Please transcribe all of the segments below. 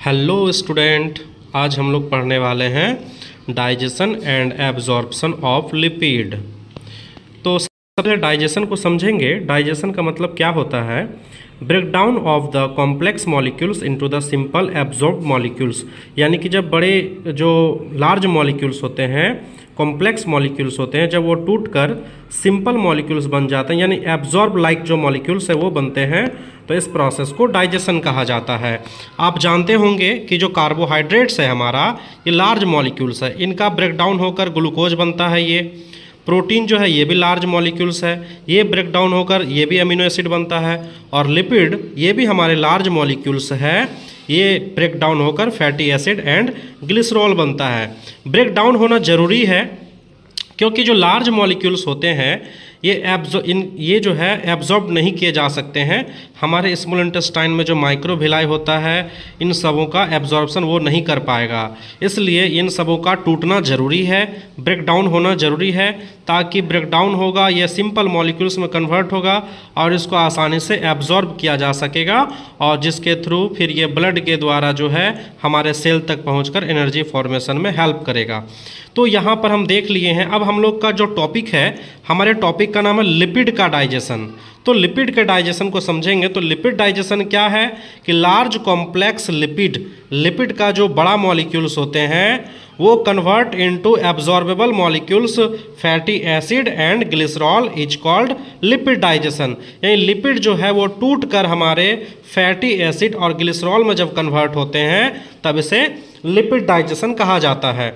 Hello student, आज हम लोग पढ़ने वाले हैं digestion and absorption of lipid. तो सबसे डाइजेशन को समझेंगे। डाइजेशन का मतलब क्या होता है? Breakdown of the complex molecules into the simple absorbed molecules, यानी कि जब बड़े जो लार्ज मॉलिक्यूल्स होते हैं, कॉम्प्लेक्स मॉलिक्यूल्स होते हैं, जब वो टूटकर सिंपल मॉलिक्यूल्स बन जाते हैं, यानी एब्जॉर्ब लाइक जो मॉलिक्यूल्स है वो बनते हैं, तो इस प्रोसेस को डाइजेशन कहा जाता है। आप जानते होंगे कि जो कार्बोहाइड्रेट्स है हमारा, ये लार्ज मॉलिक्यूल्स है, इनका ब्रेकडाउन होकर ग्लूकोज बनता है। ये प्रोटीन जो है ये भी लार्ज मॉलिक्यूल्स है, ये ब्रेकडाउन होकर ये भी अमीनो एसिड बनता है। और लिपिड ये भी हमारे लार्ज मॉलिक्यूल्स है, ये ब्रेकडाउन होकर फैटी एसिड एंड ग्लिसरॉल बनता है। ब्रेकडाउन होना ज़रूरी है क्योंकि जो लार्ज मॉलिक्यूल्स होते हैं ये जो है एब्जॉर्ब नहीं किए जा सकते हैं। हमारे स्मॉल इंटेस्टाइन में जो माइक्रोविलाई होता है, इन सबों का एब्जॉर्प्शन वो नहीं कर पाएगा, इसलिए इन सबों का टूटना ज़रूरी है, ब्रेकडाउन होना ज़रूरी है, ताकि ब्रेकडाउन होगा ये सिंपल मॉलिक्यूल्स में कन्वर्ट होगा और इसको आसानी से एब्जॉर्ब किया जा सकेगा, और जिसके थ्रू फिर ये ब्लड के द्वारा जो है हमारे सेल तक पहुँचकर एनर्जी फॉर्मेशन में हेल्प करेगा। तो यहाँ पर हम देख लिए हैं। अब हम लोग का जो टॉपिक है, हमारे टॉपिक का नाम है लिपिड का डाइजेशन। तो लिपिड के डाइजेशन को समझेंगे तो लिपिड डाइजेशन क्या है कि लार्ज कॉम्प्लेक्स लिपिड का जो बड़ा मॉलिक्यूल्स होते हैं वो convert into absorbable molecules fatty acid and glycerol is called lipid digestion. यानी लिपिड जो है वो टूट कर हमारे फैटी एसिड और ग्लिसरॉल में जब कन्वर्ट होते हैं तब इसे लिपिड डाइजेशन कहा जाता है।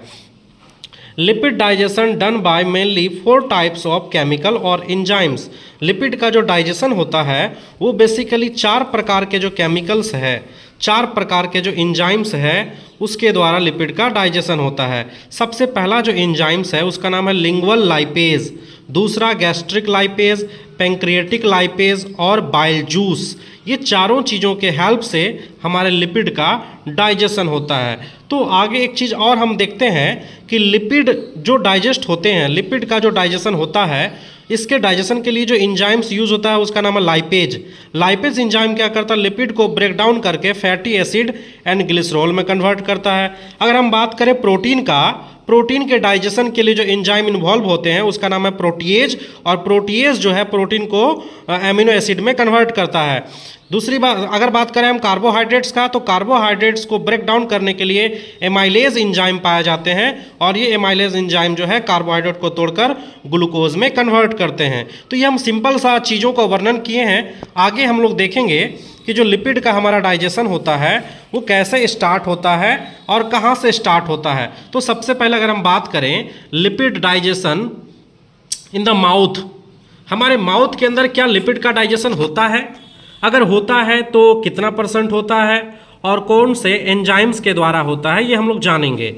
Lipid digestion done by mainly 4 types of chemical और इंजाइम्स। लिपिड का जो डाइजेशन होता है वो बेसिकली 4 प्रकार के जो केमिकल्स है, 4 प्रकार के जो इंजाइम्स है, उसके द्वारा लिपिड का डाइजेशन होता है। सबसे पहला जो इंजाइम्स है उसका नाम है लिंगुअल लाइपेज, दूसरा गैस्ट्रिक लाइपेज, पैंक्रियाटिक लाइपेज और बाइल जूस। ये चारों चीज़ों के हेल्प से हमारे लिपिड का डाइजेशन होता है। तो आगे एक चीज़ और हम देखते हैं कि लिपिड जो डाइजेस्ट होते हैं, लिपिड का जो डाइजेशन होता है, इसके डाइजेशन के लिए जो इंजाइम्स यूज़ होता है उसका नाम है लाइपेज। लाइपेज इंजाइम क्या करता है? लिपिड को ब्रेक डाउन करके फैटी एसिड एंड ग्लिसरॉल में कन्वर्ट करता है। अगर हम बात करें प्रोटीन का, प्रोटीन के डाइजेशन के लिए जो एंजाइम इन्वॉल्व होते हैं उसका नाम है प्रोटीएज, और प्रोटीएज जो है प्रोटीन को एमिनो एसिड में कन्वर्ट करता है। दूसरी बात, अगर बात करें हम कार्बोहाइड्रेट्स का, तो कार्बोहाइड्रेट्स को ब्रेक डाउन करने के लिए एमाइलेज एंजाइम पाए जाते हैं, और ये एमाइलेज एंजाइम जो है कार्बोहाइड्रेट को तोड़कर ग्लूकोज में कन्वर्ट करते हैं। तो ये हम सिंपल सा चीज़ों का वर्णन किए हैं। आगे हम लोग देखेंगे कि जो लिपिड का हमारा डाइजेशन होता है वो कैसे स्टार्ट होता है और कहाँ से स्टार्ट होता है। तो सबसे पहले अगर हम बात करें lipid digestion in the mouth, हमारे माउथ के अंदर क्या लिपिड का डाइजेशन होता है? अगर होता है तो कितना % होता है और कौन से एंजाइम्स के द्वारा होता है, ये हम लोग जानेंगे।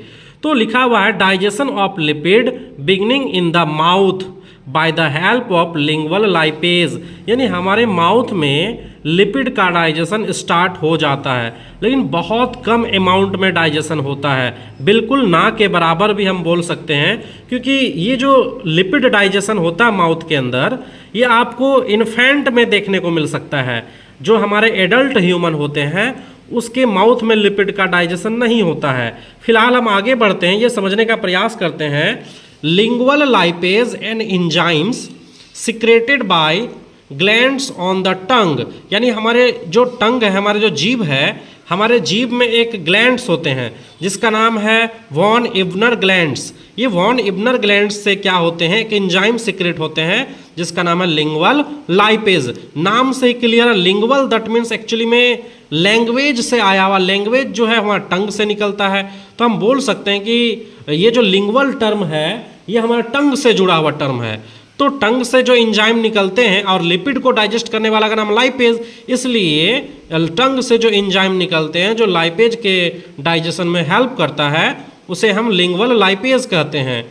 तो लिखा हुआ है digestion of lipid beginning in the mouth by the help of lingual lipase, यानी हमारे माउथ में लिपिड का डाइजेशन स्टार्ट हो जाता है, लेकिन बहुत कम अमाउंट में डाइजेशन होता है, बिल्कुल ना के बराबर भी हम बोल सकते हैं, क्योंकि ये जो लिपिड डाइजेशन होता है माउथ के अंदर, ये आपको इन्फेंट में देखने को मिल सकता है। जो हमारे एडल्ट ह्यूमन होते हैं उसके माउथ में लिपिड का डाइजेशन नहीं होता है। फिलहाल हम आगे बढ़ते हैं, ये समझने का प्रयास करते हैं। Lingual lipase and enzymes secreted by glands on the tongue, यानी हमारे जो टंग है, हमारे जो जीभ है, हमारे जीभ में एक ग्लैंड्स होते हैं जिसका नाम है वॉन इब्नर ग्लैंड्स। ये वॉन इब्नर ग्लैंड्स से क्या होते हैं, एक एंजाइम सिक्रेट होते हैं जिसका नाम है लिंगुअल लाइपेज। नाम से ही क्लियर है, लिंगुअल दैट मीन्स एक्चुअली में लैंग्वेज से आया हुआ, लैंग्वेज जो है हमारा टंग से निकलता है। तो हम बोल सकते हैं कि ये जो लिंगुअल टर्म है ये हमारा टंग से जुड़ा हुआ टर्म है। तो टंग से जो एंजाइम निकलते हैं, और लिपिड को डाइजेस्ट करने वाला का नाम लाइपेज, इसलिए टंग से जो एंजाइम निकलते हैं जो लाइपेज के डाइजेशन में हेल्प करता है उसे हम लिंगुअल लाइपेज कहते हैं।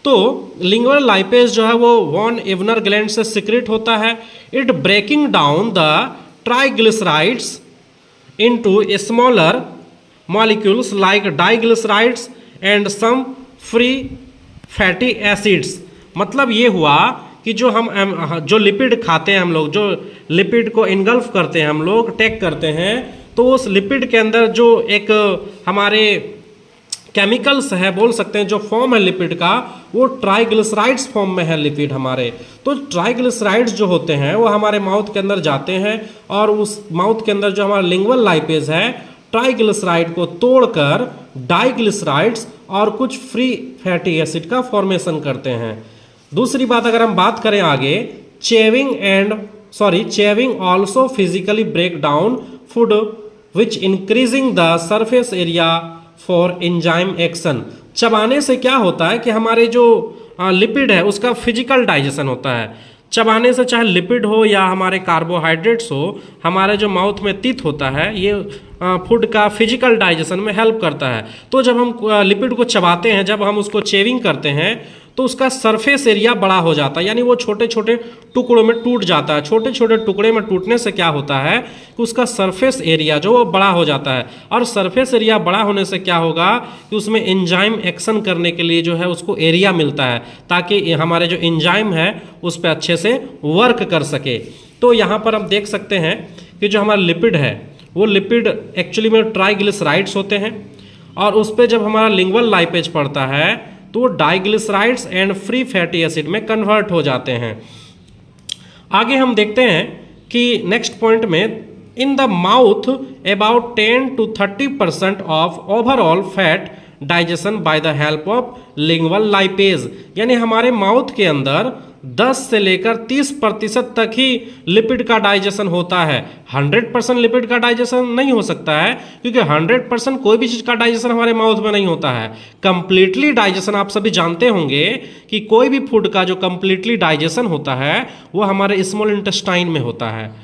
तो लिंगुअल लाइपेज जो है वो वॉन इब्नर ग्लैंड से सिक्रेट होता है। It breaking down the triglycerides into smaller molecules like diglycerides and some free fatty acids. मतलब ये हुआ कि जो लिपिड खाते हैं हम लोग, जो लिपिड को इनगल्फ करते हैं हम लोग, टेक करते हैं, तो उस लिपिड के अंदर जो एक हमारे केमिकल्स है, बोल सकते हैं जो फॉर्म है लिपिड का, वो ट्राइग्लिसराइड्स फॉर्म में है लिपिड हमारे। तो ट्राइग्लिसराइड्स जो होते हैं वो हमारे माउथ के अंदर जाते हैं और उस माउथ के अंदर जो हमारा लिंगुअल लाइपेज है ट्राइग्लिसराइड को तोड़कर डाइग्लिसराइड्स और कुछ फ्री फैटी एसिड का फॉर्मेशन करते हैं। दूसरी बात अगर हम बात करें आगे, chewing also physically break down food which increasing the surface area for enzyme action. चबाने से क्या होता है कि हमारे जो लिपिड है उसका फिजिकल डाइजेशन होता है। चबाने से चाहे लिपिड हो या हमारे कार्बोहाइड्रेट्स हो, हमारे जो माउथ में तीत होता है ये फूड का फिजिकल डाइजेशन में हेल्प करता है। तो जब हम लिपिड को चबाते हैं, जब हम उसको चेविंग करते हैं तो उसका सरफेस एरिया बड़ा हो जाता है, यानी वो छोटे छोटे टुकड़ों में टूट जाता है। छोटे छोटे टुकड़े में टूटने से क्या होता है कि उसका सरफेस एरिया जो वो बड़ा हो जाता है, और सरफेस एरिया बड़ा होने से क्या होगा कि उसमें एंजाइम एक्शन करने के लिए जो है उसको एरिया मिलता है, ताकि हमारे जो एंजाइम है उस पर अच्छे से वर्क कर सके। तो यहाँ पर हम देख सकते हैं कि जो हमारा लिपिड है वो लिपिड एक्चुअली में ट्राइग्लिसराइड्स होते हैं, और उस पर जब हमारा लिंगुअल लाइपेज पड़ता है तो वो diglycerides and free fatty acid में कन्वर्ट हो जाते हैं। आगे हम देखते हैं कि नेक्स्ट पॉइंट में, in the mouth about 10 to 30% of overall fat digestion by the help of lingual lipase, यानी हमारे माउथ के अंदर 10 से लेकर 30% तक ही लिपिड का डाइजेशन होता है। 100% लिपिड का डाइजेशन नहीं हो सकता है, क्योंकि 100% कोई भी चीज़ का डाइजेशन हमारे माउथ में नहीं होता है। कंप्लीटली डाइजेशन आप सभी जानते होंगे कि कोई भी फूड का जो कंप्लीटली डाइजेशन होता है वो हमारे स्मॉल इंटेस्टाइन में होता है।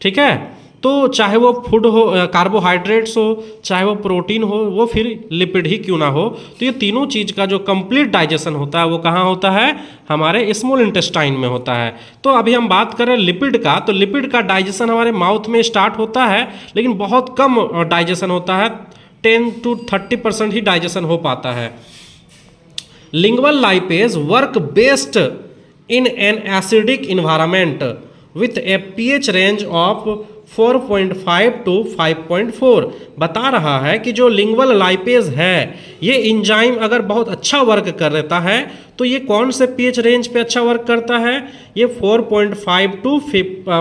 ठीक है, तो चाहे वो फूड हो, कार्बोहाइड्रेट्स हो, चाहे वो प्रोटीन हो, वो फिर लिपिड ही क्यों ना हो, तो ये तीनों चीज़ का जो कंप्लीट डाइजेशन होता है वो कहाँ होता है, हमारे स्मॉल इंटेस्टाइन में होता है। तो अभी हम बात करें लिपिड का, तो लिपिड का डाइजेशन हमारे माउथ में स्टार्ट होता है, लेकिन बहुत कम डाइजेशन होता है, 10 to 30% ही डाइजेशन हो पाता है। Lingual lipase work best in an acidic environment with A pH range of 4.5 to 5.4 बता रहा है कि जो लिंगुअल लाइपेज है ये एंजाइम अगर बहुत अच्छा वर्क कर रहता है तो ये कौन से pH रेंज पे अच्छा वर्क करता है, ये 4.5 to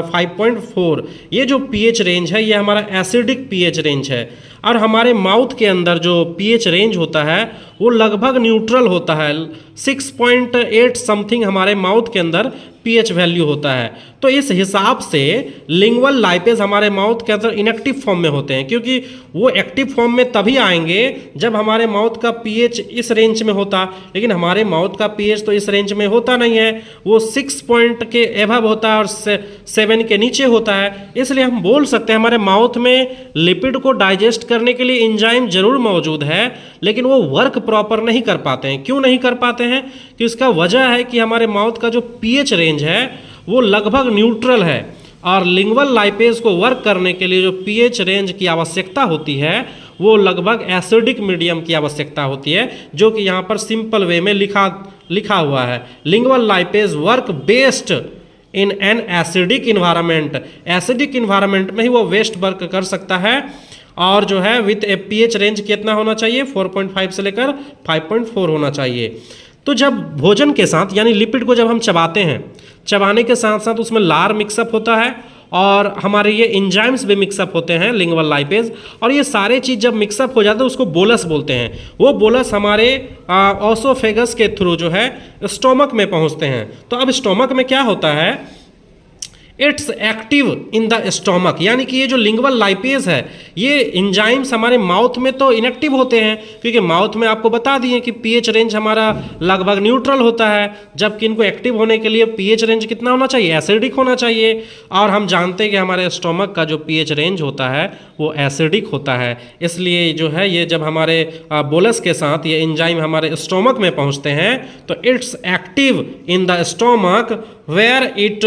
5.4। ये जो pH रेंज है ये हमारा एसिडिक pH रेंज है, और हमारे माउथ के अंदर जो pH रेंज होता है वो लगभग न्यूट्रल होता है। 6.8 समथिंग हमारे माउथ के अंदर pH वैल्यू होता है। तो इस हिसाब से लिंगुअल लाइपेज हमारे माउथ के अंदर इनएक्टिव फॉर्म में होते हैं, क्योंकि वो एक्टिव फॉर्म में तभी आएंगे जब हमारे माउथ का pH इस रेंज में होता, लेकिन हमारे माउथ का pH तो इस रेंज में होता नहीं है, वो 6 पॉइंट के एबव होता है और 7 के नीचे होता है। इसलिए हम बोल सकते हैं हमारे माउथ में लिपिड को डाइजेस्ट करने के लिए एंजाइम जरूर मौजूद है, लेकिन वो वर्क प्रॉपर नहीं कर पाते हैं। क्यों नहीं कर पाते हैं, कि इसका वजह है कि हमारे माउथ का जो pH रेंज है वो लगभग न्यूट्रल है, और लिंगुअल लाइपेज को वर्क करने के लिए जो pH रेंज की आवश्यकता होती है वो लगभग एसिडिक मीडियम की आवश्यकता होती है, जो कि यहाँ पर सिंपल वे में लिखा हुआ है। Lingual lipase work best in an acidic environment, acidic environment में ही वो वेस्ट वर्क कर सकता है, और जो है विथ ए pH रेंज कितना होना चाहिए, 4.5 से लेकर 5.4 होना चाहिए। तो जब भोजन के साथ यानी लिपिड को जब हम चबाते हैं, चबाने के साथ साथ उसमें लार मिक्सअप होता है और हमारे ये एंजाइम्स भी मिक्सअप होते हैं लिंगुअल लाइपेज, और ये सारे चीज़ जब मिक्सअप हो जाते हैं उसको बोलस बोलते हैं। वो बोलस हमारे ओसोफेगस के थ्रू जो है स्टोमक में पहुंचते हैं। तो अब स्टोमक में क्या होता है, it's active in the stomach, यानी कि ये जो लिंगुअल लाइपेज है ये एंजाइम्स हमारे माउथ में तो इनएक्टिव होते हैं, क्योंकि माउथ में आपको बता दिए कि pH रेंज हमारा लगभग न्यूट्रल होता है, जबकि इनको एक्टिव होने के लिए pH रेंज कितना होना चाहिए, एसिडिक होना चाहिए। और हम जानते हैं कि हमारे स्टोमक का जो pH रेंज होता है वो एसिडिक होता है। इसलिए जो है ये जब हमारे बोलस के साथ ये एंजाइम हमारे स्टोमक में पहुँचते हैं तो it's active in the stomach where it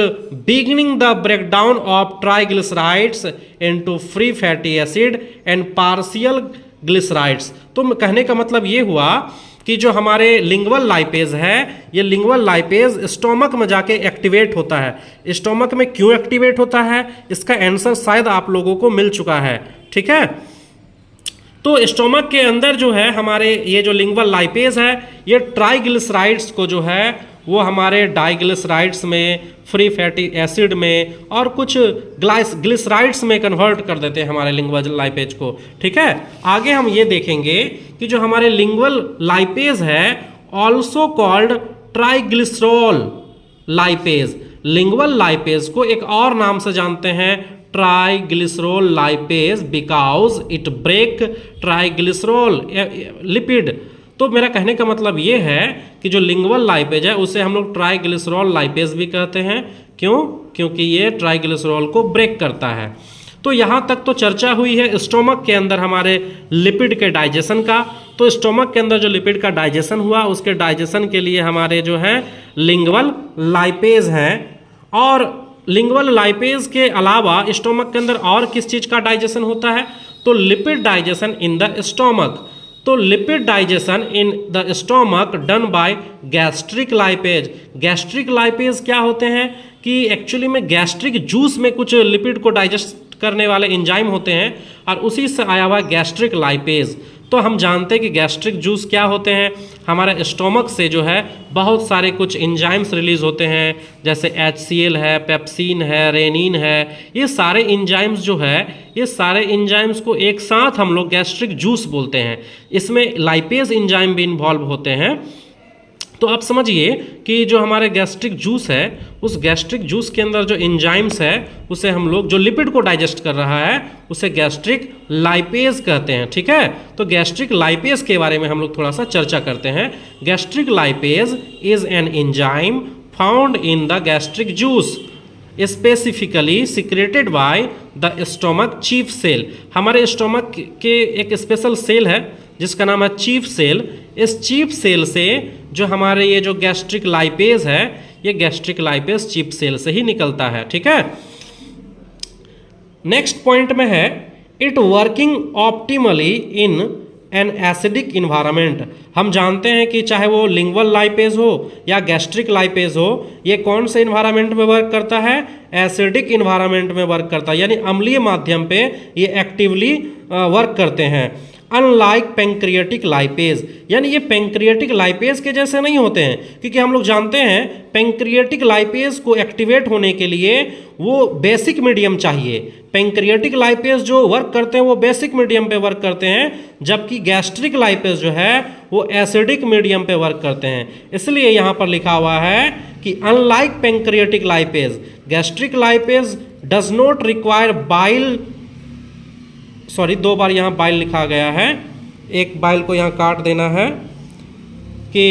beginning the breakdown of triglycerides into free fatty acid and partial glycerides। तो कहने का मतलब ये हुआ कि जो हमारे लिंगुअल लाइपेज है ये लिंगुअल लाइपेज स्टोमक में जाके एक्टिवेट होता है। स्टोमक में क्यों एक्टिवेट होता है इसका आंसर शायद आप लोगों को मिल चुका है। ठीक है। तो स्टोमक के अंदर जो है हमारे ये जो लिंगुअल लाइपेज है ये ट्राइग्लिसराइड्स को जो है वो हमारे डाइग्लिसराइड्स में, फ्री फैटी एसिड में और कुछ ग्लिसराइड्स में कन्वर्ट कर देते हैं हमारे लिंगुअल लाइपेज को, ठीक है। आगे हम ये देखेंगे कि जो हमारे लिंगुअल लाइपेज है also called triglycerol lipase, lingual lipase को एक और नाम से जानते हैं triglycerol lipase because it break triglycerol lipid. तो मेरा कहने का मतलब ये है कि जो लिंगुअल लाइपेज है उसे हम लोग ट्राइग्लिसरॉल लाइपेज भी कहते हैं। क्यों? क्योंकि ये ट्राइग्लिसरॉल को ब्रेक करता है। तो यहाँ तक तो चर्चा हुई है स्टोमक के अंदर हमारे लिपिड के डाइजेशन का। तो स्टोमक के अंदर जो लिपिड का डाइजेशन हुआ उसके डाइजेशन के लिए हमारे जो है लिंगुअल लाइपेज हैं। और लिंगुअल लाइपेज के अलावा स्टोमक के अंदर और किस चीज़ का डाइजेशन होता है? तो lipid digestion in the stomach. तो lipid digestion in the stomach done by gastric lipase. Gastric lipase क्या होते हैं कि एक्चुअली में गैस्ट्रिक जूस में कुछ लिपिड को डाइजेस्ट करने वाले एंजाइम होते हैं और उसी से आया हुआ गैस्ट्रिक लाइपेज। तो हम जानते हैं कि गैस्ट्रिक जूस क्या होते हैं, हमारे स्टोमक से जो है बहुत सारे कुछ एंजाइम्स रिलीज होते हैं, जैसे HCl है, पेप्सिन है, रेनिन है। ये सारे एंजाइम्स जो है ये सारे एंजाइम्स को एक साथ हम लोग गैस्ट्रिक जूस बोलते हैं। इसमें लाइपेज एंजाइम भी इन्वॉल्व होते हैं। तो आप समझिए कि जो हमारे गैस्ट्रिक जूस है उस गैस्ट्रिक जूस के अंदर जो एंजाइम्स है उसे हम लोग जो लिपिड को डाइजेस्ट कर रहा है उसे गैस्ट्रिक लाइपेज कहते हैं, ठीक है। तो गैस्ट्रिक लाइपेज के बारे में हम लोग थोड़ा सा चर्चा करते हैं। Gastric lipase is an enzyme found in the gastric juice specifically secreted by the stomach chief cell. हमारे स्टोमक के एक स्पेशल सेल है जिसका नाम है चीफ सेल। इस चीफ सेल से जो हमारे ये जो गैस्ट्रिक लाइपेज है ये गैस्ट्रिक लाइपेज चीफ सेल से ही निकलता है, ठीक है। नेक्स्ट पॉइंट में है it working optimally in an acidic environment. हम जानते हैं कि चाहे वो लिंगुअल लाइपेज हो या गैस्ट्रिक लाइपेज हो, ये कौन से इन्वायरमेंट में वर्क करता है? एसिडिक इन्वायरमेंट में वर्क करता है, यानी अम्लीय माध्यम पे ये एक्टिवली वर्क करते हैं। अनलाइक पेंक्रियाटिक लाइपेज, यानी ये पेंक्रियाटिक लाइपेज के जैसे नहीं होते हैं, क्योंकि हम लोग जानते हैं पेंक्रियाटिक लाइपेज को एक्टिवेट होने के लिए वो बेसिक मीडियम चाहिए। पेंक्रियाटिक लाइपेज जो वर्क करते हैं वो बेसिक मीडियम पे वर्क करते हैं, जबकि गैस्ट्रिक लाइपेज जो है वो एसिडिक मीडियम पे वर्क करते हैं। इसलिए यहाँ पर लिखा हुआ है कि unlike pancreatic lipase gastric lipase does not require bile, sorry 2 बार यहाँ बाइल लिखा गया है, एक बाइल को यहाँ काट देना है कि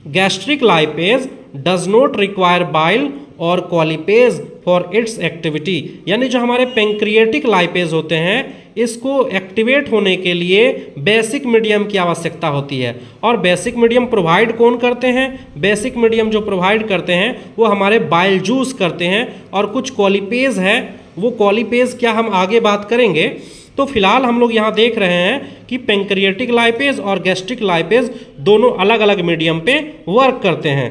gastric lipase does not require bile और कॉलिपेज फॉर इट्स एक्टिविटी। यानी जो हमारे पेंक्रियाटिक लाइपेज होते हैं इसको एक्टिवेट होने के लिए बेसिक मीडियम की आवश्यकता होती है। और बेसिक मीडियम प्रोवाइड कौन करते हैं? बेसिक मीडियम जो प्रोवाइड करते हैं वो हमारे बाइल जूस करते हैं। और कुछ कॉलिपेज है, वो कॉलिपेज क्या हम आगे बात करेंगे। तो फिलहाल हम लोग यहाँ देख रहे हैं कि पेंक्रियाटिक लाइपेज और गैस्ट्रिक लाइपेज दोनों अलग अलग मीडियम पे वर्क करते हैं।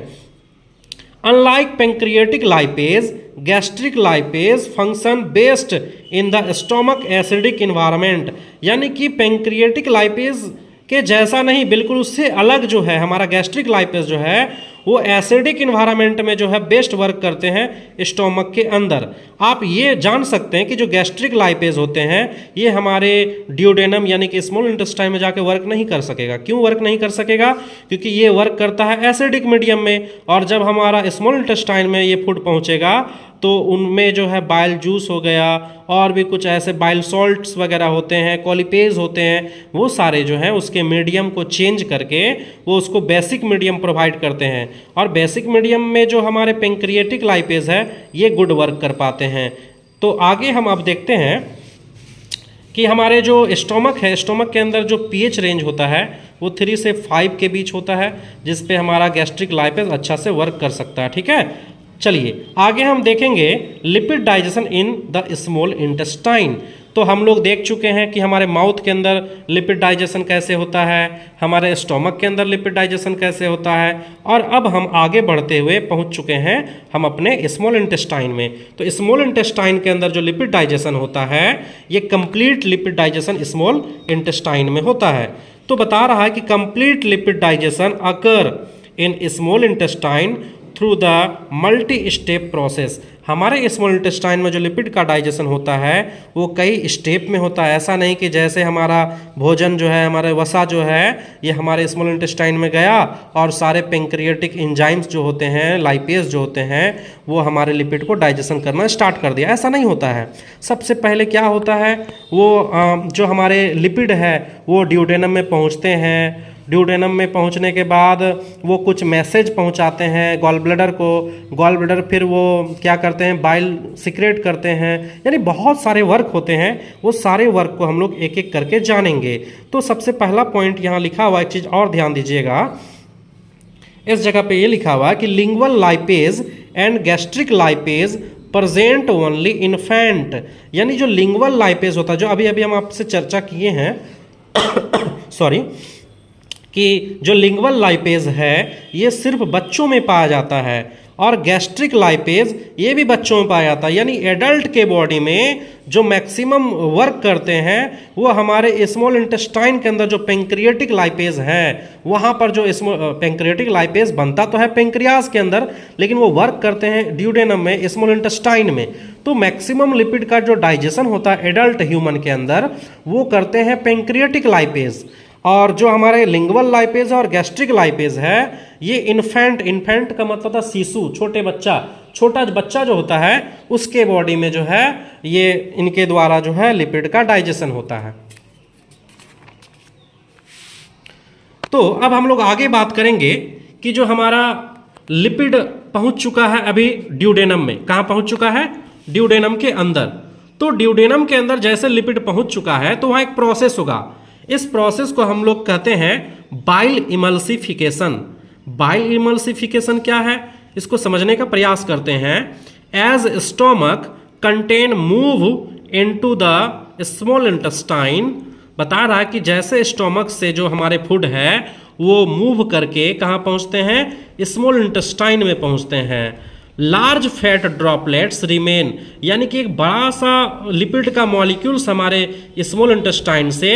Unlike pancreatic lipase gastric lipase function based in the stomach acidic environment. यानी कि पेंक्रियाटिक लाइपेज के जैसा नहीं, बिल्कुल उससे अलग जो है हमारा गैस्ट्रिक लाइपेज जो है वो एसिडिक इन्वायरमेंट में जो है बेस्ट वर्क करते हैं स्टोमक के अंदर। आप ये जान सकते हैं कि जो गैस्ट्रिक लाइपेज होते हैं ये हमारे ड्यूडेनम यानी कि स्मॉल इंटेस्टाइन में जाके वर्क नहीं कर सकेगा। क्यों वर्क नहीं कर सकेगा? क्योंकि ये वर्क करता है एसिडिक मीडियम में, और जब हमारा स्मॉल इंटेस्टाइन में ये फूड पहुंचेगा तो उनमें जो है बाइल जूस हो गया और भी कुछ ऐसे बाइल सॉल्ट्स वगैरह होते हैं, कॉलिपेज होते हैं, वो सारे जो हैं उसके मीडियम को चेंज करके वो उसको बेसिक मीडियम प्रोवाइड करते हैं। और बेसिक मीडियम में जो हमारे पेंक्रियाटिक लाइपेज है ये गुड वर्क कर पाते हैं। तो आगे हम अब देखते हैं कि हमारे जो स्टोमक है, स्टोमक के अंदर जो pH रेंज होता है वो 3 से 5 के बीच होता है, जिस पे हमारा गैस्ट्रिक लाइपेज अच्छा से वर्क कर सकता है, ठीक है। चलिए आगे हम देखेंगे lipid digestion in the small intestine. तो हम लोग देख चुके हैं कि हमारे माउथ के अंदर लिपिड डाइजेशन कैसे होता है, हमारे स्टोमक के अंदर लिपिड डाइजेशन कैसे होता है, और अब हम आगे बढ़ते हुए पहुंच चुके हैं हम अपने स्मॉल इंटेस्टाइन में। तो स्मॉल इंटेस्टाइन के अंदर जो लिपिड डाइजेशन होता है ये complete lipid digestion small intestine में होता है। तो बता रहा है कि complete lipid digestion occur in small intestine through the multi step process. हमारे स्मॉल इंटेस्टाइन में जो लिपिड का डाइजेशन होता है वो कई स्टेप में होता है। ऐसा नहीं कि जैसे हमारा भोजन जो है, हमारे वसा जो है ये हमारे स्मॉल इंटेस्टाइन में गया और सारे पेंक्रियाटिक एंजाइम्स जो होते हैं, लाइपेज जो होते हैं, वो हमारे लिपिड को डाइजेशन करना स्टार्ट कर दिया। ऐसा नहीं होता है। सबसे पहले क्या होता है, वो जो हमारे लिपिड है वो ड्यूडेनम में पहुँचते हैं। ड्यूडेनम में पहुंचने के बाद वो कुछ मैसेज पहुंचाते हैं गॉल ब्लैडर को। गॉल ब्लैडर फिर वो क्या करते हैं, बाइल सिक्रेट करते हैं। यानी बहुत सारे वर्क होते हैं, वो सारे वर्क को हम लोग एक एक करके जानेंगे। तो सबसे पहला पॉइंट यहाँ लिखा हुआ, एक चीज़ और ध्यान दीजिएगा, इस जगह पे ये लिखा हुआ है कि lingual lipase and gastric lipase present only in faint. यानी जो लिंगुअल लाइपेज होता है, जो अभी अभी हम आपसे चर्चा किए हैं सॉरी, कि जो लिंगुअल लाइपेज है ये सिर्फ बच्चों में पाया जाता है, और गैस्ट्रिक लाइपेज ये भी बच्चों में पाया जाता है। यानी एडल्ट के बॉडी में जो मैक्सिमम वर्क करते हैं वो हमारे स्मॉल इंटेस्टाइन के अंदर जो पेंक्रियाटिक लाइपेज है, वहाँ पर जो पेंक्रियाटिक लाइपेज बनता तो है पेंक्रियाज के अंदर, लेकिन वो वर्क करते हैं ड्यूडेनम में, स्मॉल इंटेस्टाइन में। तो मैक्सिमम लिपिड का जो डाइजेशन होता है एडल्ट ह्यूमन के अंदर वो करते हैं पेंक्रियाटिक लाइपेज। और जो हमारे लिंगुअल लाइपेज और गैस्ट्रिक लाइपेज है ये इन्फेंट का मतलब था शिशु, छोटा बच्चा जो होता है उसके बॉडी में जो है ये इनके द्वारा जो है लिपिड का डाइजेशन होता है। तो अब हम लोग आगे बात करेंगे कि जो हमारा लिपिड पहुंच चुका है अभी ड्यूडेनम में। कहाँ पहुंच चुका है? ड्यूडेनम के अंदर। तो ड्यूडेनम के अंदर जैसे लिपिड पहुंच चुका है तो वहाँ एक प्रोसेस होगा। इस प्रोसेस को हम लोग कहते हैं बाइल इमल्सिफिकेशन। बाइल इमल्सिफिकेशन क्या है, इसको समझने का प्रयास करते हैं। As stomach content move into the small intestine, बता रहा है कि जैसे स्टोमक से जो हमारे फूड है वो मूव करके कहाँ पहुँचते हैं, स्मॉल इंटेस्टाइन में पहुँचते हैं। लार्ज फैट ड्रॉपलेट्स रिमेन, यानी कि एक बड़ा सा लिपिड का मॉलिक्यूल्स हमारे स्मॉल इंटेस्टाइन से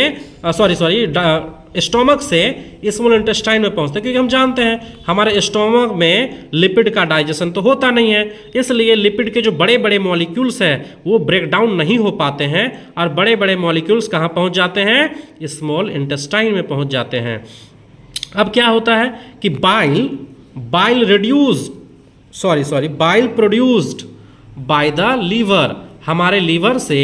स्टोमक से स्मॉल इंटेस्टाइन में पहुंचते हैं, क्योंकि हम जानते हैं हमारे स्टोमक में लिपिड का डाइजेशन तो होता नहीं है, इसलिए लिपिड के जो बड़े बड़े मॉलिक्यूल्स हैं वो ब्रेक डाउन नहीं हो पाते हैं और बड़े बड़े मॉलिक्यूल्स कहाँ पहुंच जाते हैं, स्मॉल इंटेस्टाइन में पहुंच जाते हैं। अब क्या होता है कि bile produced by the liver, हमारे लीवर से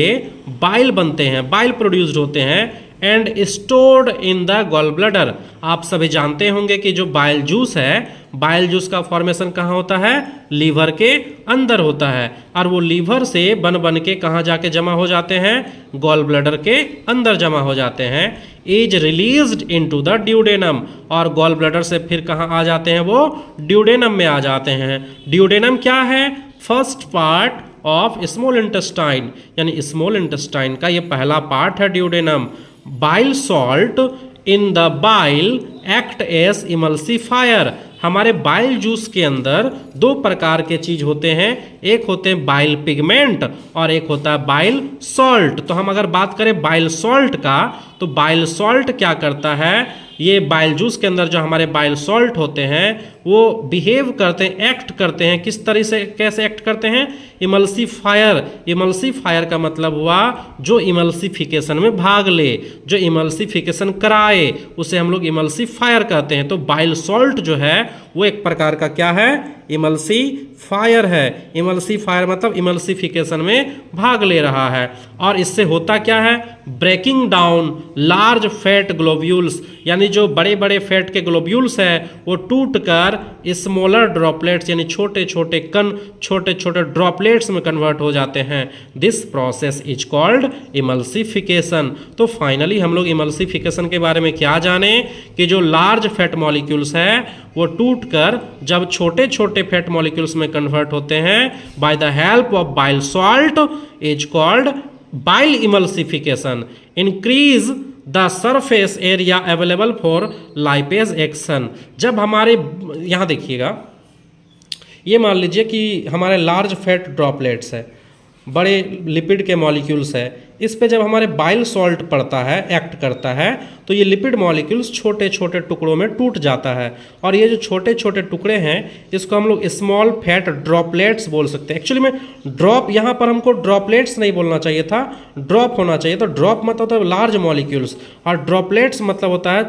बाइल बनते हैं, बाइल प्रोड्यूस्ड होते हैं and stored in the gall bladder. आप सभी जानते होंगे कि जो बाइल जूस है, बाइल जूस का फॉर्मेशन कहाँ होता है, लीवर के अंदर होता है, और वो लीवर से बन के कहाँ जाके जमा हो जाते हैं, गॉल ब्लैडर के अंदर जमा हो जाते हैं। Is released into the duodenum, और गॉल ब्लैडर से फिर कहाँ आ जाते हैं, वो ड्यूडेनम में आ जाते हैं। ड्यूडेनम क्या है, first part of small intestine, यानी स्मॉल इंटेस्टाइन का ये पहला पार्ट है duodenum. Bile salt in the bile act as emulsifier, हमारे बाइल जूस के अंदर दो प्रकार के चीज होते हैं, एक होते हैं बाइल पिगमेंट और एक होता है बाइल सॉल्ट। तो हम अगर बात करें बाइल सॉल्ट का, तो बाइल सॉल्ट क्या करता है, ये बाइल जूस के अंदर जो हमारे बाइल सॉल्ट होते हैं वो बिहेव करते हैं, एक्ट करते हैं, किस तरह से, कैसे एक्ट करते हैं, इमल्सिफायर। इमल्सिफायर का मतलब हुआ जो इमल्सिफिकेशन में भाग ले, जो इमल्सिफिकेशन कराए, उसे हम लोग इमल्सिफायर कहते हैं। तो बाइल सॉल्ट जो है वो एक प्रकार का क्या है, इमल्सिफायर है। इमल्सिफायर मतलब इमल्सिफिकेशन में भाग ले रहा है। और इससे होता क्या है, breaking down large fat globules, यानी जो बड़े बड़े फैट के ग्लोब्यूल्स है वो टूटकर स्मॉलर ड्रॉपलेट्स, यानी छोटे छोटे कण, छोटे छोटे ड्रॉपलेट्स में कन्वर्ट हो जाते हैं। This process is called emulsification. तो फाइनली हम लोग इमल्सिफिकेशन के बारे में क्या जाने कि जो लार्ज फैट मॉलिक्यूल्स है वो टूटकर जब छोटे छोटे फैट मॉलिक्यूल्स में कन्वर्ट होते हैं by the help of bile salt is called bile emulsification increase the surface area available for lipase action. जब हमारे यहाँ देखिएगा, ये मान लीजिए कि हमारे लार्ज फैट ड्रॉपलेट्स है, बड़े लिपिड के मॉलिक्यूल्स है, इस पे जब हमारे बाइल सॉल्ट पड़ता है, एक्ट करता है, तो ये लिपिड मॉलिक्यूल्स छोटे छोटे टुकड़ों में टूट जाता है। और ये जो छोटे छोटे टुकड़े हैं इसको हम लोग स्मॉल फैट ड्रॉपलेट्स बोल सकते हैं। एक्चुअली में ड्रॉप यहाँ पर हमको ड्रॉपलेट्स नहीं बोलना चाहिए था, ड्रॉप होना चाहिए। तो ड्रॉप मतलब होता है लार्ज मॉलिक्यूल्स और ड्रॉपलेट्स मतलब होता है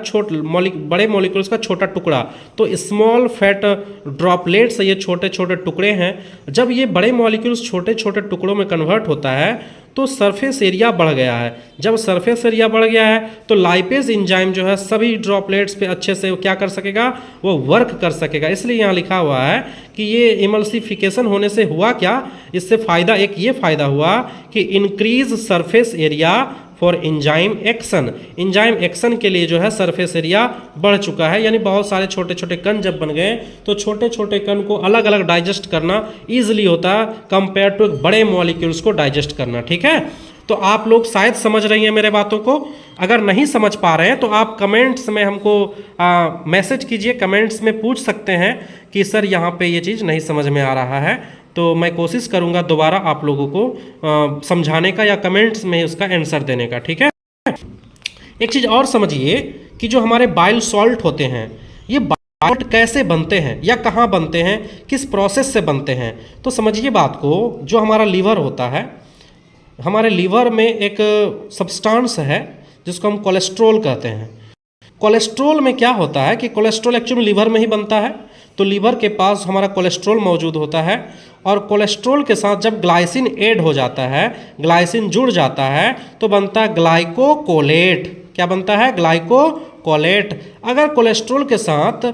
बड़े मॉलिक्यूल्स का छोटा टुकड़ा। तो स्मॉल फैट ड्रॉपलेट्स ये छोटे छोटे टुकड़े हैं। जब ये बड़े मॉलिक्यूल्स छोटे छोटे टुकड़ों में कन्वर्ट होता है तो सरफेस एरिया बढ़ गया है। जब सरफेस एरिया बढ़ गया है तो लाइपेज एंजाइम जो है सभी ड्रॉपलेट्स पे अच्छे से क्या कर सकेगा, वो वर्क कर सकेगा। इसलिए यहाँ लिखा हुआ है कि ये इमल्सिफिकेशन होने से हुआ क्या, इससे फ़ायदा एक ये फ़ायदा हुआ कि increase surface area for enzyme action. Enzyme action के लिए जो है सरफेस एरिया बढ़ चुका है, यानी बहुत सारे छोटे छोटे कण जब बन गए तो छोटे छोटे कण को अलग अलग डाइजेस्ट करना ईजिली होता है कंपेयर टू बड़े मॉलिक्यूल्स को डाइजेस्ट करना। ठीक है, तो आप लोग शायद समझ रही हैं मेरे बातों को। अगर नहीं समझ पा रहे हैं तो आप कमेंट्स में हमको मैसेज कीजिए, कमेंट्स में पूछ सकते हैं कि सर यहाँ पे ये चीज़ नहीं समझ में आ रहा है, तो मैं कोशिश करूंगा दोबारा आप लोगों को समझाने का या कमेंट्स में उसका आंसर देने का। ठीक है, एक चीज़ और समझिए कि जो हमारे बाइल सॉल्ट होते हैं, ये बाइल सॉल्ट कैसे बनते हैं या कहाँ बनते हैं, किस प्रोसेस से बनते हैं। तो समझिए बात को, जो हमारा लीवर होता है, हमारे लीवर में एक सब्सटेंस है जिसको हम कोलेस्ट्रॉल कहते हैं। कोलेस्ट्रॉल में क्या होता है कि कोलेस्ट्रॉल एक्चुअली लीवर में ही बनता है। तो लीवर के पास हमारा कोलेस्ट्रॉल मौजूद होता है और कोलेस्ट्रॉल के साथ जब ग्लाइसिन ऐड हो जाता है, ग्लाइसिन जुड़ जाता है, तो बनता है ग्लाइकोकोलेट। क्या बनता है? ग्लाइकोकोलेट। अगर कोलेस्ट्रॉल के साथ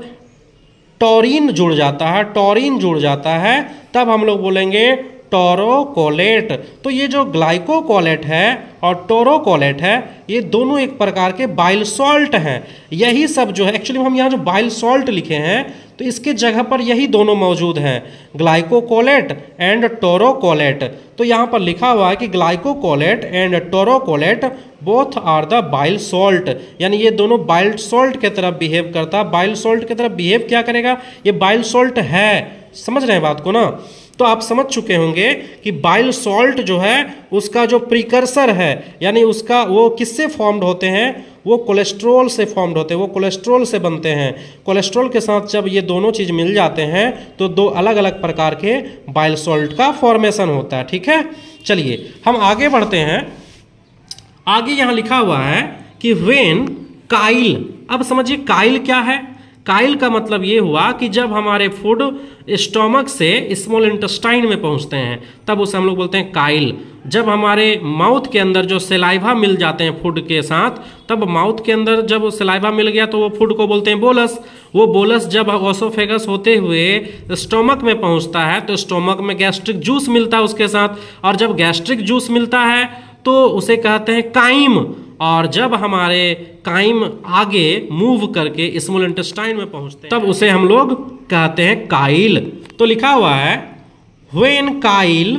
टॉरिन जुड़ जाता है, टॉरिन जुड़ जाता है, तब हम लोग बोलेंगे टोरोकोलेट। तो ये जो ग्लाइकोकोलेट है और टोरोकोलेट है, ये दोनों एक प्रकार के बाइल सॉल्ट हैं। यही सब जो है, एक्चुअली हम यहाँ जो बाइल सॉल्ट लिखे हैं तो इसके जगह पर यही दोनों मौजूद हैं, ग्लाइकोकोलेट एंड टोरोकोलेट। तो यहाँ पर लिखा हुआ है कि glycocholate and taurocholate both are the bile salt, यानी ये दोनों बाइल सॉल्ट के तरफ बिहेव करता है। बाइल सॉल्ट की तरफ बिहेव क्या करेगा? ये बाइल सॉल्ट है। समझ रहे हैं बात को ना? तो आप समझ चुके होंगे कि बाइल सॉल्ट जो है उसका जो प्रिकर्सर है, यानी उसका वो किससे फॉर्म्ड होते हैं? वो कोलेस्ट्रॉल से फॉर्म्ड होते हैं, वो कोलेस्ट्रॉल से बनते हैं। कोलेस्ट्रॉल के साथ जब ये दोनों चीज़ मिल जाते हैं तो दो अलग अलग प्रकार के बाइल सॉल्ट का फॉर्मेशन होता है। ठीक है, चलिए हम आगे बढ़ते हैं। आगे यहाँ लिखा हुआ है कि व्हेन काइल। अब समझिए काइल क्या है? काइल का मतलब ये हुआ कि जब हमारे फूड स्टोमक से स्मॉल इंटेस्टाइन में पहुंचते हैं तब उसे हम लोग बोलते हैं काइल। जब हमारे माउथ के अंदर जो सलाइवा मिल जाते हैं फूड के साथ, तब माउथ के अंदर जब सलाइवा मिल गया तो वो फूड को बोलते हैं बोलस। वो बोलस जब ओसोफेगस होते हुए स्टोमक में पहुंचता है तो स्टोमक में गैस्ट्रिक जूस मिलता है उसके साथ, और जब गैस्ट्रिक जूस मिलता है तो उसे कहते हैं काइम। और जब हमारे काइम आगे मूव करके स्मॉल इंटेस्टाइन में पहुंचते हैं तब उसे हम लोग कहते हैं काइल। तो लिखा हुआ है when Kyle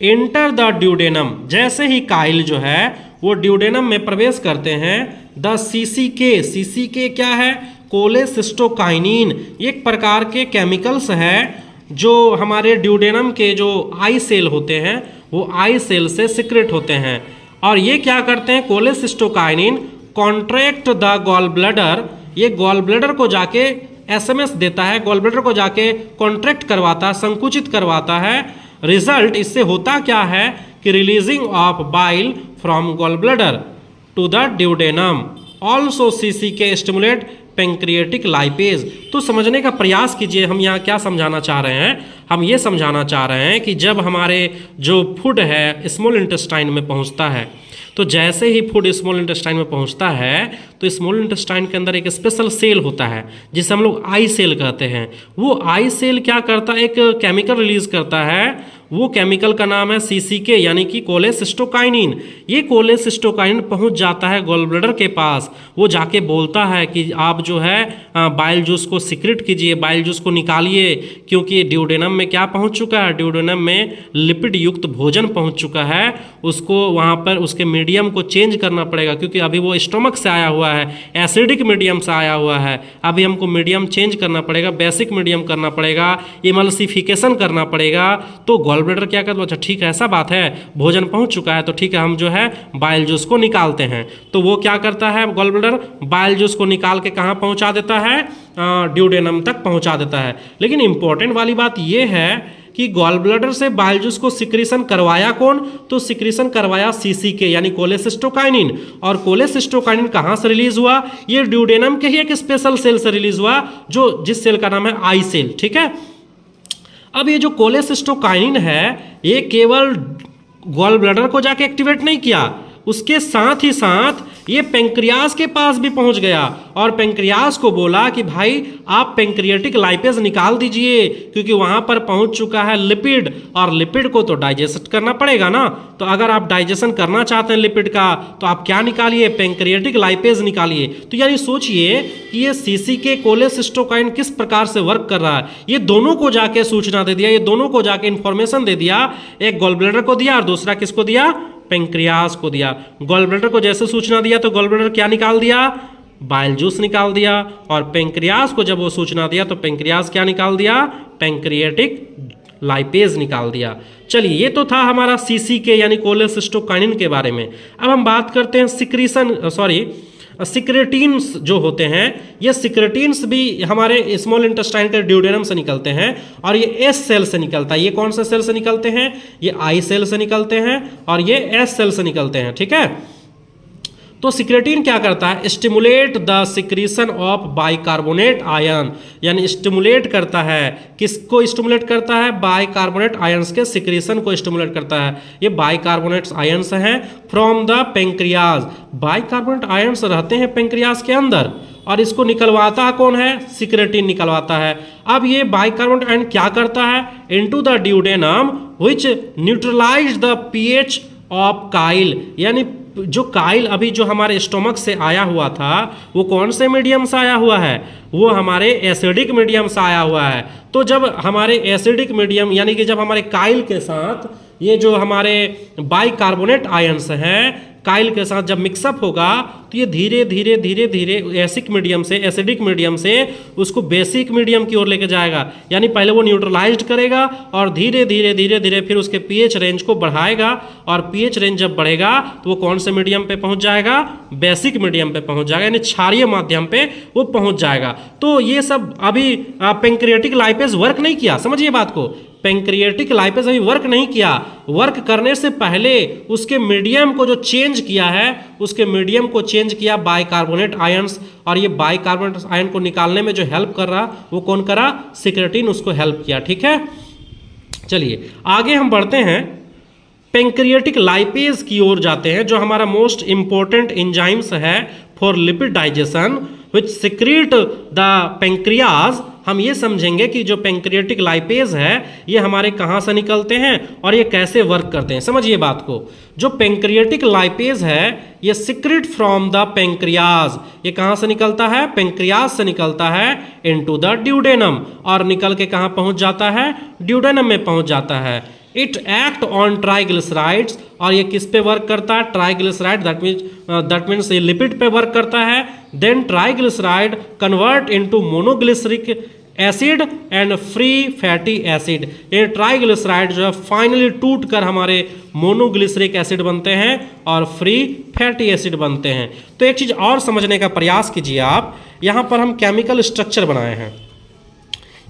enter the duodenum. जैसे ही काइल जो है वो ड्यूडेनम में प्रवेश करते हैं, द सीसीके। सीसीके क्या है? कोलेसिस्टोकाइनिन। एक प्रकार के केमिकल्स है जो हमारे ड्यूडेनम के जो आई सेल होते हैं वो आई सेल से सिक्रेट होते हैं, और ये क्या करते हैं? Cholecystokinin contract the gall bladder. ये गॉल ब्लैडर को जाके एसएमएस देता है, गॉल ब्लैडर को जाके कॉन्ट्रैक्ट करवाता है, संकुचित करवाता है। रिजल्ट इससे होता क्या है कि releasing of bile from gall bladder to the duodenum. Also CCK stimulate pancreatic lipase. तो समझने का प्रयास कीजिए, हम यहाँ क्या समझाना चाह रहे हैं? हम ये समझाना चाह रहे हैं कि जब हमारे जो फूड है स्मॉल इंटेस्टाइन में पहुँचता है, तो जैसे ही फूड स्मॉल इंटेस्टाइन में पहुँचता है तो स्मॉल इंटेस्टाइन के अंदर एक स्पेशल सेल होता है जिसे हम लोग आई सेल कहते हैं। वो आई सेल क्या करता है? एक केमिकल रिलीज करता है, वो केमिकल का नाम है CCK यानी कि कोलेसिस्टोकाइनिन। ये कोलेसिस्टोकाइनिन पहुंच जाता है गॉल ब्लैडर के पास, वो जाके बोलता है कि आप जो है बाइल जूस को सिक्रेट कीजिए, बाइल जूस को निकालिए, क्योंकि ड्यूडेनम में क्या पहुंच चुका है, ड्यूडेनम में लिपिड युक्त भोजन पहुंच चुका है, उसको वहाँ पर उसके मीडियम को चेंज करना पड़ेगा, क्योंकि अभी वो स्टोमक से आया हुआ है, एसिडिक मीडियम से आया हुआ है, अभी हमको मीडियम चेंज करना पड़ेगा, बेसिक मीडियम करना पड़ेगा, इमल्सिफिकेशन करना पड़ेगा। तो गॉल ब्लैडर क्या करता है, अच्छा ठीक है ऐसा बात है, भोजन पहुंच चुका है तो ठीक है हम जो है बाइल जूस को निकालते हैं। तो वो क्या करता है गॉल ब्लैडर, बाइल जूस को निकाल के कहाँ पहुंचा देता है, ड्यूडेनम तक पहुंचा देता है। लेकिन इंपॉर्टेंट वाली बात यह है कि गॉल ब्लैडर से बाइल जूस को सिक्रीशन करवाया कौन, तो सिक्रीशन करवाया CCK यानी कोलेसिस्टोकाइनिन। और कोलेसिस्टोकाइनिन कहाँ से रिलीज हुआ, ये ड्यूडेनम के ही एक स्पेशल सेल से रिलीज हुआ, जो जिस सेल का नाम है आई सेल। ठीक है, अब ये जो कोलेसिस्टोकाइनिन है ये केवल गॉल ब्लैडर को जाके एक्टिवेट नहीं किया, उसके साथ ही साथ ये पेंक्रियाज के पास भी पहुंच गया और पेंक्रियाज को बोला कि भाई आप पेंक्रियाटिक लाइपेज निकाल दीजिए, क्योंकि वहां पर पहुंच चुका है लिपिड, और लिपिड को तो डाइजेस्ट करना पड़ेगा ना। तो अगर आप डाइजेशन करना चाहते हैं लिपिड का तो आप क्या निकालिए, पेंक्रियाटिक लाइपेज निकालिए। तो यानी सोचिए कि ये CCK कोलेसिस्टोकाइन किस प्रकार से वर्क कर रहा है, ये दोनों को जाके सूचना दे दिया, ये दोनों को जाके इंफॉर्मेशन दे दिया, एक गॉल ब्लैडर को दिया और दूसरा किसको दिया, पेंक्रियाज को दिया। गॉल ब्लैडर को जैसे सूचना दिया तो गॉल ब्लैडर क्या निकाल दिया, बाइल जूस निकाल दिया, और पेंक्रियाज को जब वो सूचना दिया तो पेंक्रियाज क्या निकाल दिया, पेंक्रियाटिक लाइपेज निकाल दिया। चलिए ये तो था हमारा CCK यानी कोलेसिस्टोकाइनिन के बारे में। अब हम बात करते हैं सिक्रेटिन्स जो होते हैं, ये सिक्रेटिन्स भी हमारे स्मॉल इंटेस्टाइन के ड्यूडेनम से निकलते हैं और ये S सेल से निकलता है। ये कौन से सेल से निकलते हैं, ये I सेल से निकलते हैं और ये S सेल से निकलते हैं। ठीक है, तो सिक्रेटिन क्या करता है, stimulate the secretion of bicarbonate ion, यानी स्टिमुलेट करता है, किसको स्टिमुलेट करता है, बाइकार्बोनेट आयंस के सिक्रीशन को स्टिमुलेट करता है। ये बाइकार्बोनेट आयंस हैं from the pancreas, bicarbonate ions रहते हैं पेंक्रियाज के अंदर और इसको निकलवाता कौन है, सिक्रेटिन निकलवाता है। अब ये बाइकार्बोनेट आयन क्या करता है, into the duodenum which neutralize the pH of chyle, यानी जो काइल अभी जो हमारे स्टोमक से आया हुआ था वो कौन से मीडियम से आया हुआ है, वो हमारे एसिडिक मीडियम से आया हुआ है। तो जब हमारे एसिडिक मीडियम यानी कि जब हमारे काइल के साथ ये जो हमारे बाइकार्बोनेट आयंस हैं काइल के साथ जब मिक्सअप होगा तो ये धीरे धीरे धीरे धीरे एसिडिक मीडियम से उसको बेसिक मीडियम की ओर लेके जाएगा, यानी पहले वो न्यूट्रलाइज्ड करेगा और धीरे धीरे फिर उसके pH रेंज को बढ़ाएगा और pH रेंज जब बढ़ेगा तो वो कौन से मीडियम पे पहुंच जाएगा, बेसिक मीडियम पे पहुंच जाएगा, यानी क्षारीय माध्यम पे वो पहुंच जाएगा। तो ये सब अभी पेंक्रियाटिक लाइपेज वर्क नहीं किया, समझिए बात को, पेंक्रियाटिक लाइपेज अभी वर्क नहीं किया, वर्क करने से पहले उसके मीडियम को जो चेंज किया है, उसके मीडियम को चेंज किया बाइकार्बोनेट आयंस, और ये बाइकार्बोनेट आयन को निकालने में जो हेल्प कर रहा वो कौन करा, सिक्रेटिन उसको हेल्प किया। ठीक है, चलिए आगे हम बढ़ते हैं, पेंक्रियाटिक लाइपेज की ओर जाते हैं, जो हमारा मोस्ट इंपॉर्टेंट एंजाइम्स है for lipid digestion which secrete the pancreas. हम ये समझेंगे कि जो पेंक्रियाटिक लाइपेज है ये हमारे कहाँ से निकलते हैं और ये कैसे वर्क करते हैं, समझिए बात को। जो पेंक्रियाटिक लाइपेज है ये सिक्रीट फ्रॉम द पेंक्रियाज, ये कहाँ से निकलता है, पेंक्रियाज से निकलता है इनटू द ड्यूडेनम, और निकल के कहाँ पहुँच जाता है, ड्यूडेनम में पहुँच जाता है। इट एक्ट ऑन ट्राइग्लिसराइड्स, और ये किस पे वर्क करता है, ट्राइग्लिसराइड, दैट मीन्स ये लिपिड पे वर्क करता है। Then triglyceride convert into monoglyceric acid and free fatty acid, ये ट्राइग्लिसराइड जो है फाइनली टूट कर हमारे मोनोग्लिसरिक एसिड बनते हैं और फ्री फैटी एसिड बनते हैं। तो एक चीज़ और समझने का प्रयास कीजिए आप, यहाँ पर हम केमिकल स्ट्रक्चर बनाए हैं,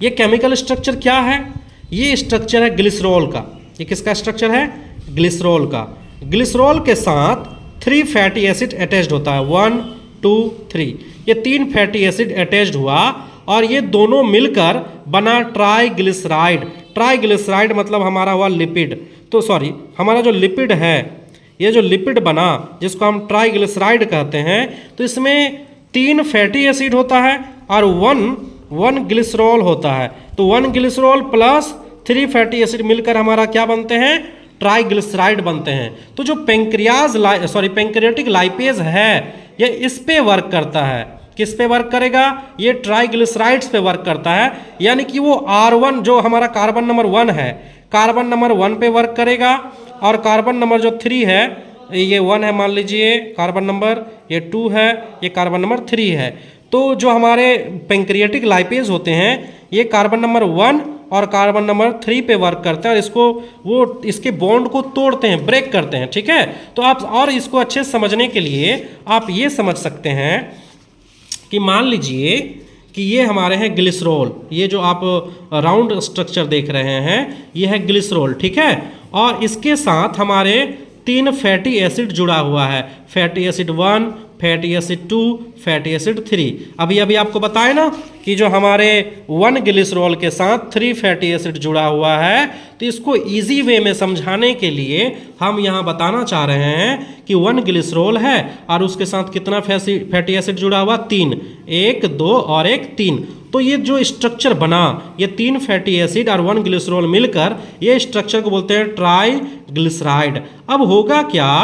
ये केमिकल स्ट्रक्चर क्या है, ये स्ट्रक्चर है ग्लिसरॉल का। ये किसका स्ट्रक्चर है, ग्लिसरॉल का। ग्लिसरॉल के साथ 3 फैटी एसिड अटैच्ड होता है, 1 2 3, ये 3 फैटी एसिड अटैच्ड हुआ और ये दोनों मिलकर बना ट्राइग्लिसराइड। ट्राइग्लिसराइड मतलब हमारा हुआ लिपिड, तो सॉरी हमारा जो लिपिड है, ये जो लिपिड बना जिसको हम ट्राइग्लिसराइड कहते हैं, तो इसमें 3 फैटी एसिड होता है और 1 ग्लिसरॉल होता है। तो 1 ग्लिसरॉल प्लस 3 फैटी एसिड मिलकर हमारा क्या बनते हैं, ट्राइग्लिसराइड बनते हैं। तो जो पेंक्रियाटिक लाइपेज है ये इस पे वर्क करता है। किस पे वर्क करेगा, ये ट्राइग्लिसराइड्स पे वर्क करता है, यानी कि वो R1 जो हमारा कार्बन नंबर 1 है, कार्बन नंबर 1 पे वर्क करेगा, और कार्बन नंबर जो 3 है, ये 1 है मान लीजिए कार्बन नंबर, ये 2 है, ये कार्बन नंबर 3 है। तो जो हमारे पेंक्रियाटिक लाइपेज होते हैं ये कार्बन नंबर 1 और कार्बन नंबर 3 पे वर्क करते हैं, और इसके बॉन्ड को तोड़ते हैं, ब्रेक करते हैं। ठीक है, तो आप और इसको अच्छे से समझने के लिए आप ये समझ सकते हैं कि मान लीजिए कि ये हमारे हैं ग्लिसरॉल, ये जो आप राउंड स्ट्रक्चर देख रहे हैं ये है ग्लिसरॉल। ठीक है, और इसके साथ हमारे 3 फैटी एसिड जुड़ा हुआ है, fatty acid 1, fatty acid 2, fatty acid 3। अभी आपको बताए ना कि जो हमारे 1 ग्लिसरॉल के साथ 3 फैटी एसिड जुड़ा हुआ है, तो इसको इजी वे में समझाने के लिए हम यहाँ बताना चाह रहे हैं कि 1 ग्लिसरॉल है और उसके साथ कितना फैटी एसिड जुड़ा हुआ, 3, 1, 2 और 1, 3। तो ये जो स्ट्रक्चर बना, ये 3 फैटी एसिड और 1 ग्लिसरॉल मिलकर ये स्ट्रक्चर को बोलते हैं ट्राइग्लिसराइड। अब होगा क्या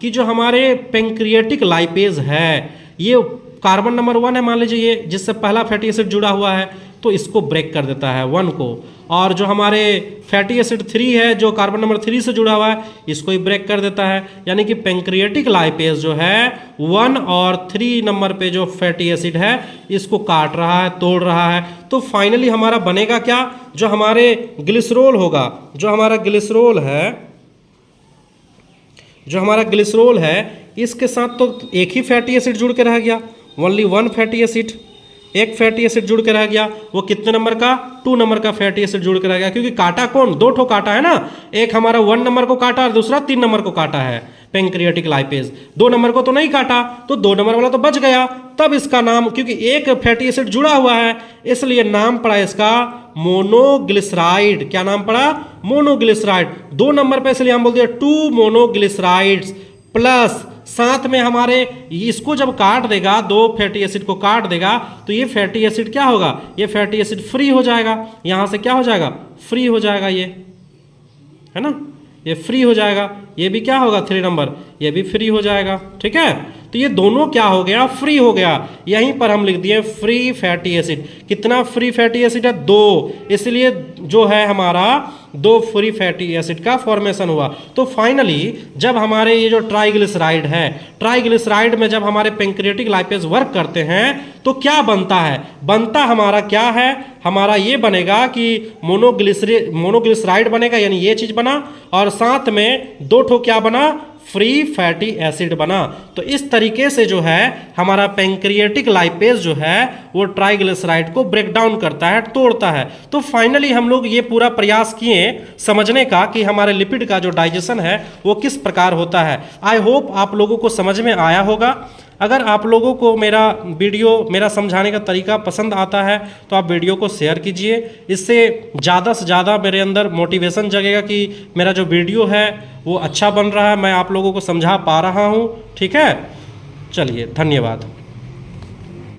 कि जो हमारे पेंक्रियाटिक लाइपेज है, ये कार्बन नंबर 1 है मान लीजिए, ये जिससे पहला फैटी एसिड जुड़ा हुआ है, तो इसको ब्रेक कर देता है 1 को, और जो हमारे फैटी एसिड 3 है जो कार्बन नंबर 3 से जुड़ा हुआ है, इसको ही ब्रेक कर देता है। यानी कि पेंक्रियाटिक लाइपेज जो है 1 और 3 नंबर पे जो फैटी एसिड है इसको काट रहा है, तोड़ रहा है। तो फाइनली हमारा बनेगा क्या, जो हमारे ग्लिसरॉल होगा, जो हमारा ग्लिसरॉल है इसके साथ तो एक ही फैटी एसिड जुड़ के रह गया, ओनली 1 फैटी एसिड, एक फैटी एसिड जुड़ के रह गया। वो कितने नंबर का, 2 नंबर का फैटी एसिड जुड़ के रह गया, क्योंकि काटा कौन, 2 ठो काटा है ना, एक हमारा 1 नंबर को काटा और दूसरा 3 नंबर को काटा है पेंक्रियाटिक लाइपेज। 2 नंबर को तो नहीं काटा, तो 2 नंबर वाला तो बच गया। तब इसका नाम, क्योंकि एक फैटी एसिड जुड़ा हुआ है, इसलिए नाम पड़ा इसका मोनोग्लिसराइड। क्या नाम पड़ा, मोनोग्लिसराइड। 2 नंबर पे इसलिए हम बोलते हैं 2 मोनोग्लिसराइड्स, प्लस साथ में हमारे इसको जब काट देगा, 2 फैटी एसिड को काट देगा, तो ये फैटी एसिड क्या होगा, ये फैटी एसिड फ्री हो जाएगा, यहां से क्या हो जाएगा, फ्री हो जाएगा, ये है ना, ये फ्री हो जाएगा। ये भी क्या होगा, 3 नंबर, ये भी फ्री हो जाएगा। ठीक है, तो ये दोनों क्या हो गया, फ्री हो गया। यहीं पर हम लिख दिए फ्री फैटी एसिड। कितना फ्री फैटी एसिड है, 2, इसलिए जो है हमारा 2 फ्री फैटी एसिड का फॉर्मेशन हुआ। तो फाइनली जब हमारे ये जो ट्राइग्लिसराइड है, ट्राइग्लिसराइड में जब हमारे पेंक्रियाटिक लाइपेज वर्क करते हैं तो क्या बनता है, बनता हमारा क्या है, हमारा ये बनेगा कि मोनोग्लिसराइड बनेगा, यानी ये चीज बना, और साथ में 2 ठो क्या बना, फ्री फैटी एसिड बना। तो इस तरीके से जो है हमारा पेंक्रियाटिक लाइपेज जो है वो ट्राइग्लिसराइड को ब्रेक डाउन करता है, तोड़ता है। तो फाइनली हम लोग ये पूरा प्रयास किए समझने का कि हमारे लिपिड का जो डाइजेशन है वो किस प्रकार होता है। आई होप आप लोगों को समझ में आया होगा। अगर आप लोगों को मेरा समझाने का तरीका पसंद आता है तो आप वीडियो को शेयर कीजिए, इससे ज़्यादा से ज़्यादा मेरे अंदर मोटिवेशन जगेगा कि मेरा जो वीडियो है वो अच्छा बन रहा है, मैं आप लोगों को समझा पा रहा हूँ। ठीक है, चलिए, धन्यवाद।